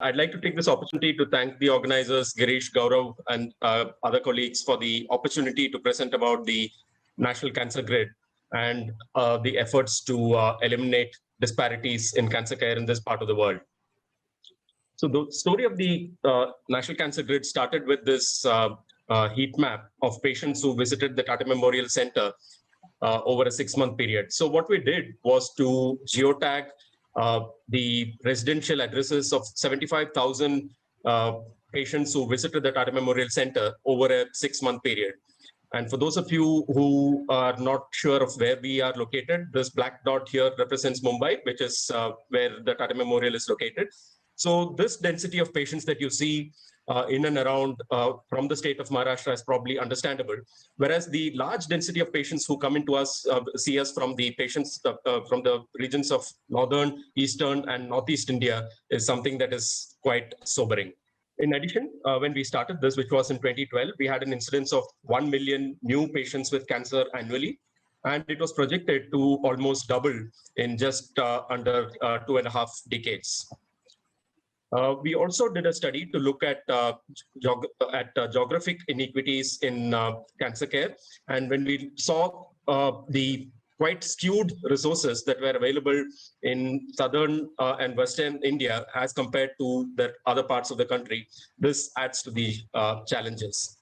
I'd like to take this opportunity to thank the organizers, Girish, Gaurav, and other colleagues for the opportunity to present about the National Cancer Grid and the efforts to eliminate disparities in cancer care in this part of the world. So the story of the National Cancer Grid started with this heat map of patients who visited the Tata Memorial Center over a 6-month period. So what we did was to geotag the residential addresses of 75,000 patients who visited the Tata Memorial Center over a 6-month period. And for those of you who are not sure of where we are located, this black dot here represents Mumbai, which is where the Tata Memorial is located. So this density of patients that you see in and around from the state of Maharashtra is probably understandable. Whereas the large density of patients who come into us, see us from the patients from the regions of northern, eastern, and northeast India is something that is quite sobering. In addition, when we started this, which was in 2012, we had an incidence of 1 million new patients with cancer annually. And it was projected to almost double in just under 2.5 decades. We also did a study to look at geographic inequities in cancer care. And when we saw the quite skewed resources that were available in southern and western India as compared to the other parts of the country, this adds to the challenges.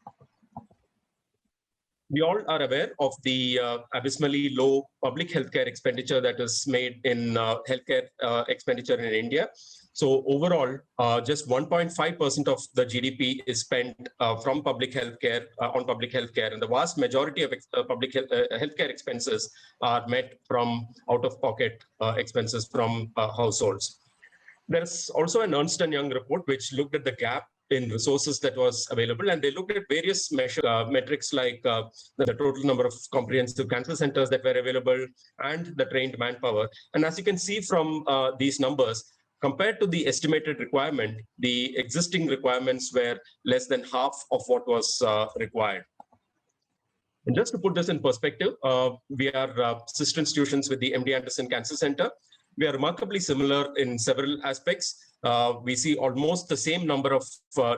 We all are aware of the abysmally low public healthcare expenditure that is made in healthcare expenditure in India. So overall, just 1.5% of the GDP is spent from public healthcare on public healthcare, and the vast majority of public healthcare expenses are met from out-of-pocket expenses from households. There's also an Ernst & Young report which looked at the gap in resources that was available, and they looked at various metrics like the total number of comprehensive cancer centers that were available and the trained manpower. And as you can see from these numbers, compared to the estimated requirement, the existing requirements were less than half of what was required. And just to put this in perspective, we are sister institutions with the MD Anderson Cancer Center. We are remarkably similar in several aspects. We see almost the same number of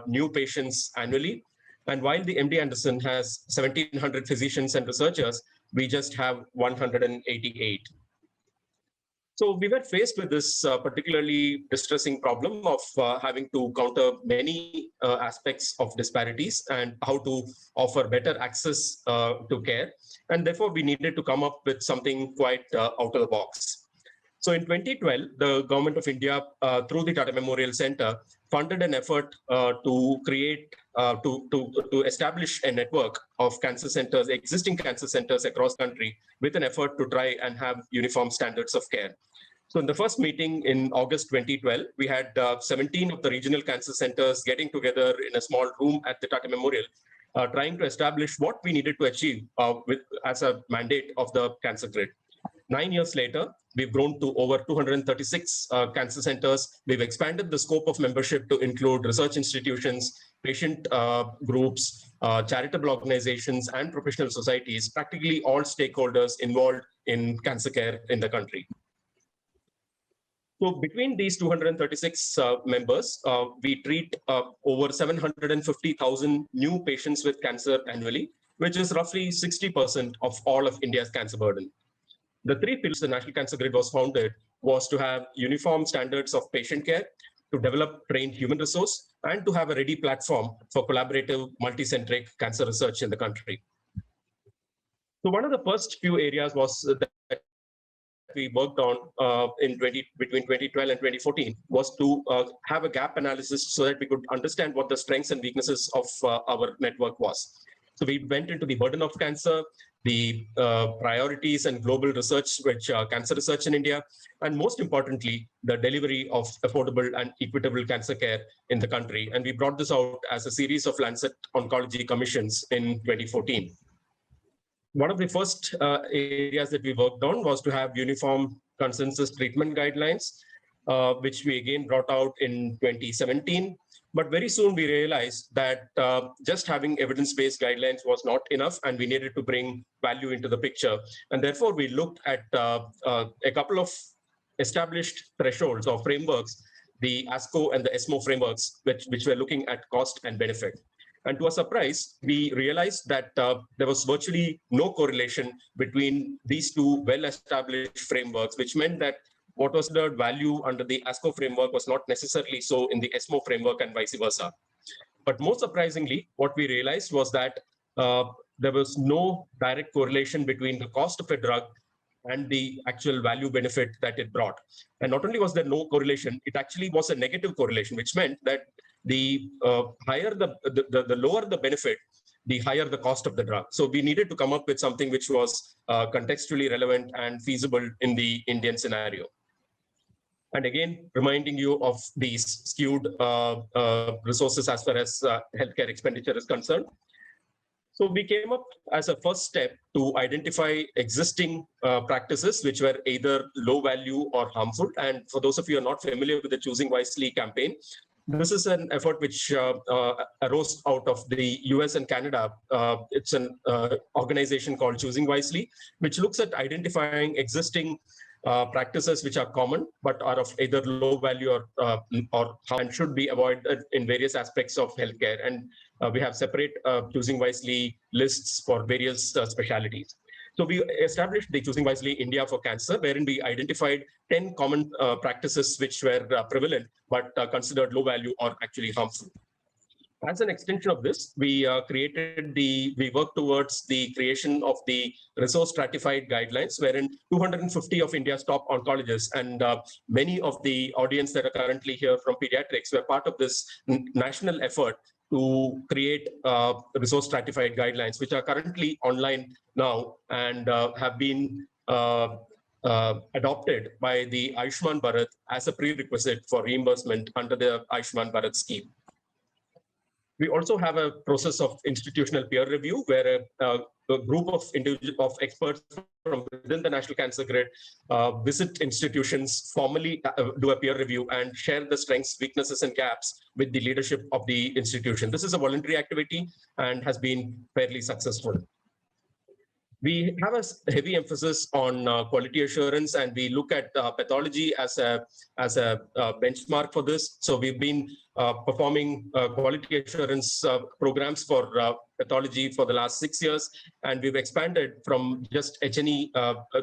new patients annually. And while the MD Anderson has 1,700 physicians and researchers, we just have 188. So we were faced with this particularly distressing problem of having to counter many aspects of disparities and how to offer better access to care. And therefore, we needed to come up with something quite out of the box. So in 2012, the government of India, through the Tata Memorial Center, funded an effort to create, to establish a network of cancer centers, existing cancer centers across the country, with an effort to try and have uniform standards of care. So in the first meeting in August 2012, we had 17 of the regional cancer centers getting together in a small room at the Tata Memorial, trying to establish what we needed to achieve as a mandate of the cancer grid. 9 years later, we've grown to over 236 cancer centers. We've expanded the scope of membership to include research institutions, patient groups, charitable organizations, and professional societies, practically all stakeholders involved in cancer care in the country. So between these 236 members, we treat over 750,000 new patients with cancer annually, which is roughly 60% of all of India's cancer burden. The three pillars the National Cancer Grid was founded was to have uniform standards of patient care, to develop trained human resource, and to have a ready platform for collaborative, multicentric cancer research in the country. So one of the first few areas was that we worked on between 2012 and 2014 was to have a gap analysis so that we could understand what the strengths and weaknesses of our network was. So we went into the burden of cancer, the priorities and global research, which cancer research in India, and most importantly, the delivery of affordable and equitable cancer care in the country. And we brought this out as a series of Lancet Oncology Commissions in 2014. One of the first areas that we worked on was to have uniform consensus treatment guidelines, which we again brought out in 2017. But very soon we realized that just having evidence-based guidelines was not enough, and we needed to bring value into the picture. And therefore, we looked at a couple of established thresholds or frameworks the ASCO and the ESMO frameworks, which were looking at cost and benefit. And to our surprise, we realized that there was virtually no correlation between these two well-established frameworks, which meant that what was the value under the ASCO framework was not necessarily so in the ESMO framework and vice versa. But more surprisingly, what we realized was that there was no direct correlation between the cost of a drug and the actual value benefit that it brought. And not only was there no correlation, it actually was a negative correlation, which meant that the higher the lower the benefit, the higher the cost of the drug. So we needed to come up with something which was contextually relevant and feasible in the Indian scenario. And again, reminding you of these skewed resources as far as healthcare expenditure is concerned. So we came up as a first step to identify existing practices which were either low value or harmful. And for those of you who are not familiar with the Choosing Wisely campaign, this is an effort which arose out of the US and Canada. It's an organization called Choosing Wisely, which looks at identifying existing practices which are common but are of either low value or and should be avoided in various aspects of healthcare. And we have separate Choosing Wisely lists for various specialties. So we established the Choosing Wisely India for Cancer, wherein we identified 10 common practices which were prevalent but considered low value or actually harmful. As an extension of this, we worked towards the creation of the resource stratified guidelines, wherein 250 of India's top oncologists and many of the audience that are currently here from pediatrics were part of this national effort to create resource stratified guidelines, which are currently online now and have been adopted by the Ayushman Bharat as a prerequisite for reimbursement under the Ayushman Bharat scheme. We also have a process of institutional peer review, where a group of experts from within the National Cancer Grid visit institutions, formally do a peer review and share the strengths, weaknesses, and gaps with the leadership of the institution. This is a voluntary activity and has been fairly successful. We have a heavy emphasis on quality assurance, and we look at pathology as a benchmark for this. So we've been performing quality assurance programs for pathology for the last 6 years, and we've expanded from just H&E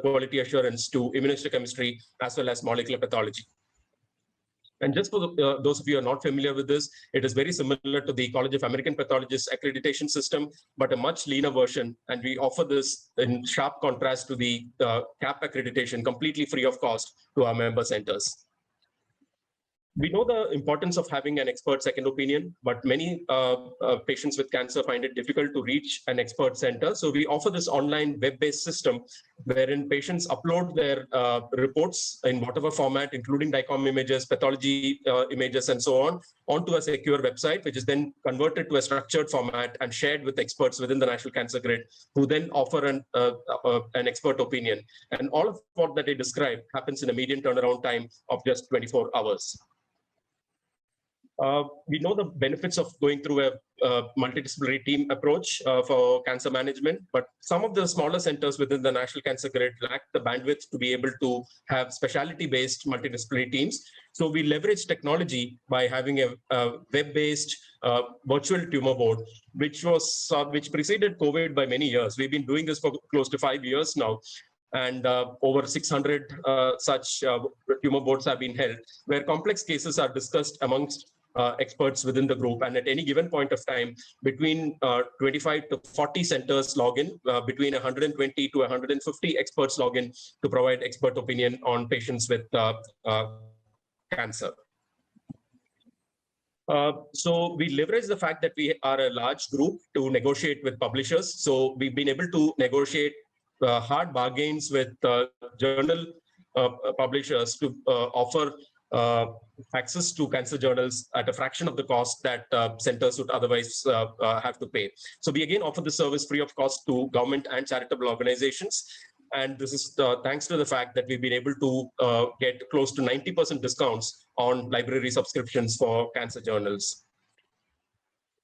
quality assurance to immunohistochemistry as well as molecular pathology. And just for those of you who are not familiar with this, it is very similar to the College of American Pathologists accreditation system, but a much leaner version. And we offer this in sharp contrast to the CAP accreditation, completely free of cost to our member centers. We know the importance of having an expert second opinion, but many patients with cancer find it difficult to reach an expert center. So we offer this online web-based system wherein patients upload their reports in whatever format, including DICOM images, pathology images, and so on, onto a secure website, which is then converted to a structured format and shared with experts within the National Cancer Grid, who then offer an expert opinion. And all of what that I described happens in a median turnaround time of just 24 hours. We know the benefits of going through a multidisciplinary team approach for cancer management, but some of the smaller centers within the National Cancer Grid lack the bandwidth to be able to have specialty-based multidisciplinary teams. So we leverage technology by having a web-based virtual tumor board, which preceded COVID by many years. We've been doing this for close to 5 years now. And over 600 such tumor boards have been held, where complex cases are discussed amongst experts within the group. And at any given point of time, between 25 to 40 centers log in, between 120 to 150 experts log in to provide expert opinion on patients with cancer. So we leverage the fact that we are a large group to negotiate with publishers. So we've been able to negotiate hard bargains with journal publishers to offer access to cancer journals at a fraction of the cost that centers would otherwise have to pay. So we again offer the service free of cost to government and charitable organizations. And this is thanks to the fact that we've been able to get close to 90% discounts on library subscriptions for cancer journals.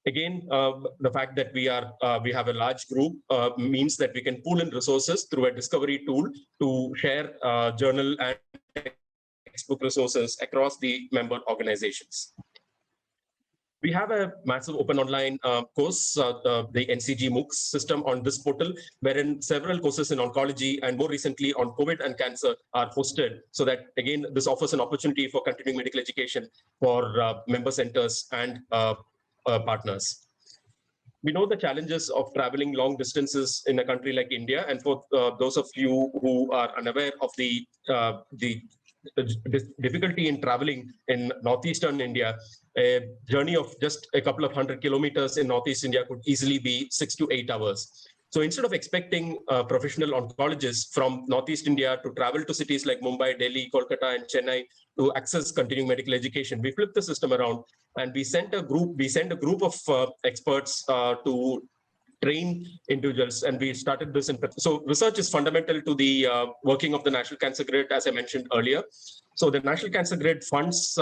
Again, the fact that we have a large group means that we can pool in resources through a discovery tool to share journal and textbook resources across the member organizations. We have a massive open online course, the NCG MOOCs system on this portal, wherein several courses in oncology and more recently on COVID and cancer are hosted. So that, again, this offers an opportunity for continuing medical education for member centers and partners. We know the challenges of traveling long distances in a country like India. And for those of you who are unaware of the difficulty in traveling in northeastern India, a journey of just a couple of 100 kilometers in northeast India could easily be 6 to 8 hours. So instead of expecting professional oncologists from northeast India to travel to cities like Mumbai, Delhi, Kolkata, and Chennai to access continuing medical education, we flipped the system around and we sent a group of experts to train individuals, and we started this. So research is fundamental to the working of the National Cancer Grid, as I mentioned earlier. So the National Cancer Grid funds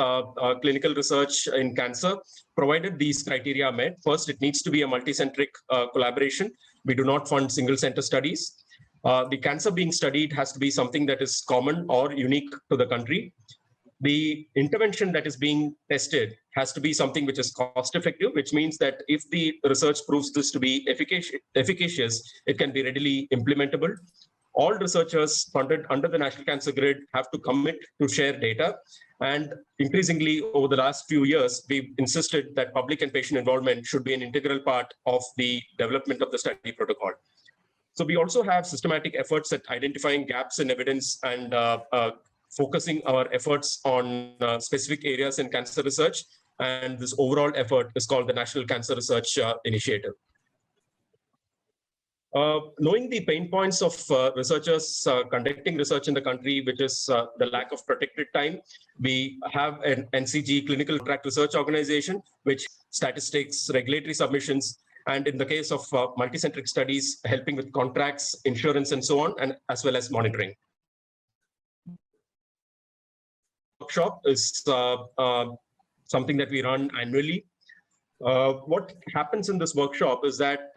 clinical research in cancer, provided these criteria are met. First, it needs to be a multicentric collaboration. We do not fund single center studies. The cancer being studied has to be something that is common or unique to the country. The intervention that is being tested has to be something which is cost effective, which means that if the research proves this to be efficacious, it can be readily implementable. All researchers funded under the National Cancer Grid have to commit to share data. And increasingly over the last few years, we've insisted that public and patient involvement should be an integral part of the development of the study protocol. So we also have systematic efforts at identifying gaps in evidence and focusing our efforts on specific areas in cancer research. And this overall effort is called the National Cancer Research Initiative. Knowing the pain points of researchers conducting research in the country, which is the lack of protected time, we have an NCG Clinical Contract Research Organization, which statistics, regulatory submissions, and in the case of multicentric studies, helping with contracts, insurance, and so on, and as well as monitoring. Workshop is something that we run annually. What happens in this workshop is that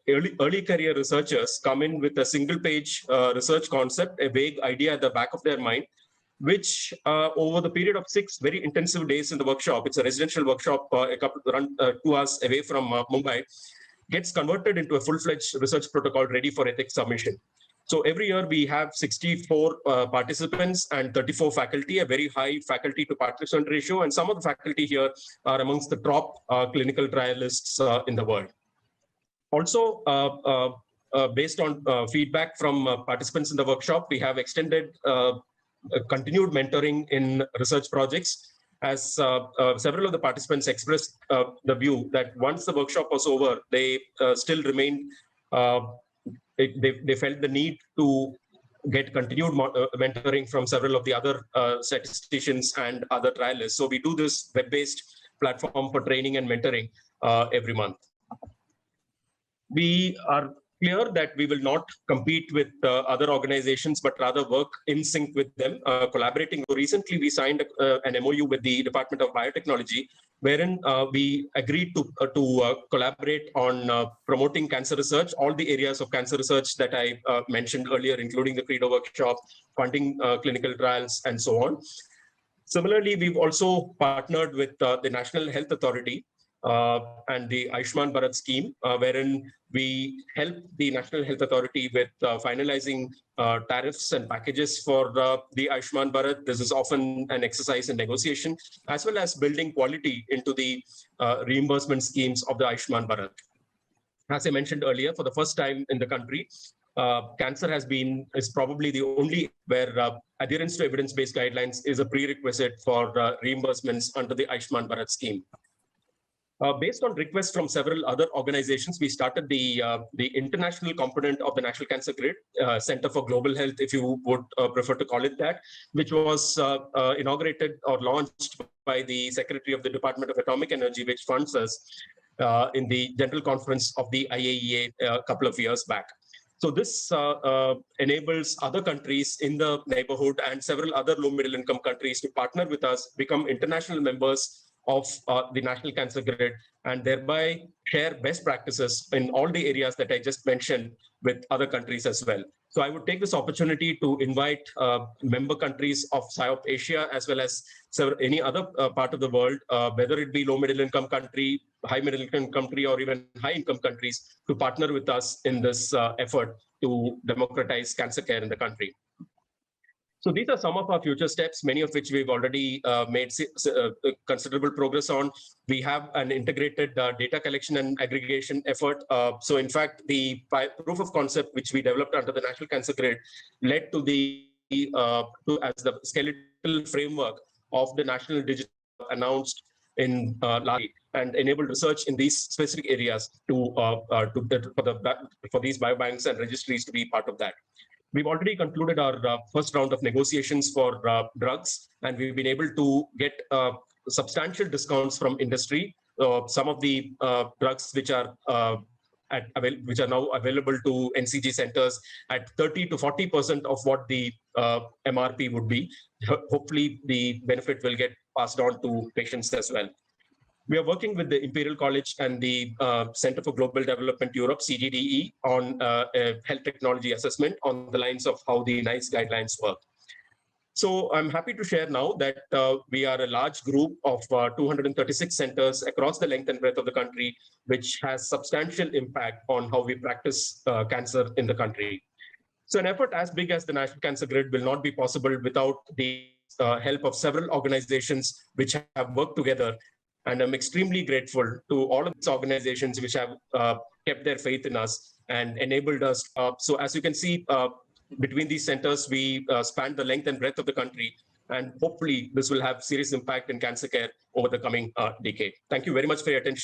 early career researchers come in with a single page research concept, a vague idea at the back of their mind, which over the period of 6 very intensive days in the workshop, it's a residential workshop, run 2 hours away from Mumbai, gets converted into a full-fledged research protocol ready for ethics submission. So every year we have 64 participants and 34 faculty, a very high faculty to participant ratio. And some of the faculty here are amongst the top clinical trialists in the world. Also, based on feedback from participants in the workshop, we have extended continued mentoring in research projects, as several of the participants expressed the view that once the workshop was over, they still remained they felt the need to get continued mentoring from several of the other statisticians and other trialists. So we do this web-based platform for training and mentoring every month. We are clear that we will not compete with other organizations, but rather work in sync with them, collaborating. Recently, we signed an MOU with the Department of Biotechnology, wherein we agreed to collaborate on promoting cancer research, all the areas of cancer research that I mentioned earlier, including the CREDO workshop, funding clinical trials, and so on. Similarly, we've also partnered with the National Health Authority and the Ayushman Bharat scheme, wherein we help the National Health Authority with finalizing tariffs and packages for the Ayushman Bharat. This is often an exercise in negotiation, as well as building quality into the reimbursement schemes of the Ayushman Bharat. As I mentioned earlier, for the first time in the country, cancer is probably the only where adherence to evidence-based guidelines is a prerequisite for reimbursements under the Ayushman Bharat scheme. Based on requests from several other organizations, we started the international component of the National Cancer Grid, Center for Global Health, if you would prefer to call it that, which was inaugurated or launched by the Secretary of the Department of Atomic Energy, which funds us in the General Conference of the IAEA a couple of years back. So this enables other countries in the neighborhood and several other low middle income countries to partner with us, become international members of the National Cancer Grid, and thereby share best practices in all the areas that I just mentioned with other countries as well. So I would take this opportunity to invite member countries of SIOP Asia, as well as any other part of the world, whether it be low middle income country, high middle income country, or even high income countries, to partner with us in this effort to democratize cancer care in the country. So these are some of our future steps, many of which we've already made considerable progress on. We have an integrated data collection and aggregation effort. So in fact, the proof of concept which we developed under the National Cancer Grid led to as the skeletal framework of the National Digital announced in last week, and enabled research in these specific areas for these biobanks and registries to be part of that. We've already concluded our first round of negotiations for drugs, and we've been able to get substantial discounts from industry. Some of the drugs which are now available to NCG centers at 30 to 40% of what the MRP would be. Hopefully, the benefit will get passed on to patients as well. We are working with the Imperial College and the Center for Global Development Europe, CGDE, on health technology assessment on the lines of how the NICE guidelines work. So I'm happy to share now that we are a large group of 236 centers across the length and breadth of the country, which has substantial impact on how we practice cancer in the country. So an effort as big as the National Cancer Grid will not be possible without the help of several organizations which have worked together. And I'm extremely grateful to all of these organizations which have kept their faith in us and enabled us. So as you can see, between these centers, we span the length and breadth of the country. And hopefully, this will have serious impact in cancer care over the coming decade. Thank you very much for your attention.